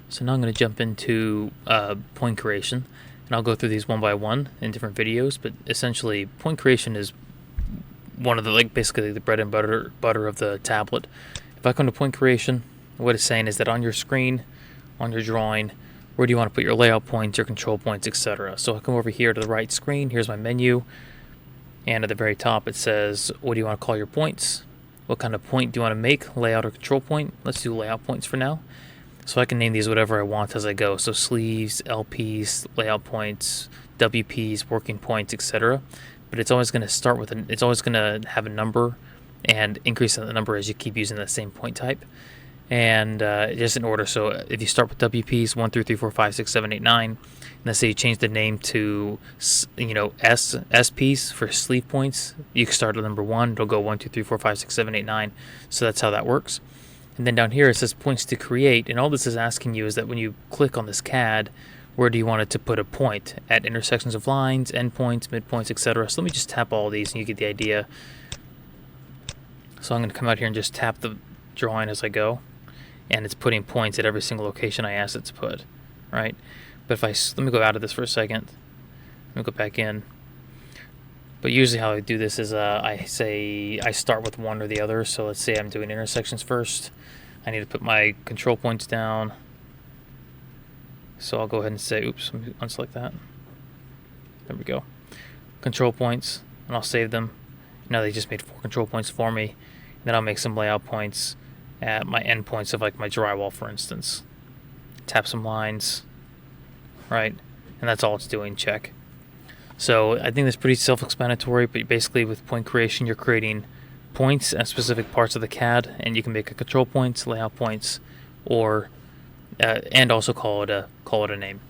So now I'm going to jump into point creation, and I'll go through these one by one in different videos. But essentially, point creation is one of the basically the bread and butter of the tablet. If I come to point creation, what it's saying is that on your screen, on your drawing, where do you want to put your layout points, your control points, etc. So I come over here to the right screen. Here's my menu, and at the very top it says, what do you want to call your points? What kind of point do you want to make, layout or control point? Let's do layout points for now. So I can name these whatever I want as I go. So sleeves, LPs, layout points, WPs, working points, etc. But it's always going to start with it's always going to have a number and increase the number as you keep using the same point type. And just in order. So if you start with WPs 1 through 3, 4, 5, 6, 7, 8, 9, and let's say you change the name to SPs for sleeve points, you can start at number 1. It'll go 1, 2, 3, 4, 5, 6, 7, 8, 9. So that's how that works. And then down here it says points to create, and all this is asking you is that when you click on this CAD, where do you want it to put a point? At intersections of lines, endpoints, midpoints, etc. So let me just tap all of these and you get the idea. So I'm going to come out here and just tap the drawing as I go, and it's putting points at every single location I asked it to put, right? But let me go out of this for a second. Let me go back in. But usually how I do this is I start with one or the other. So let's say I'm doing intersections first. I need to put my control points down. So I'll go ahead and say, oops, let me unselect that. There we go. Control points, and I'll save them. Now they just made 4 control points for me. Then I'll make some layout points at my endpoints of my drywall, for instance. Tap some lines, right? And that's all it's doing, check. So I think that's pretty self-explanatory, but basically with point creation, you're creating points at specific parts of the CAD, and you can make a control points, layout points, or and also call it a name.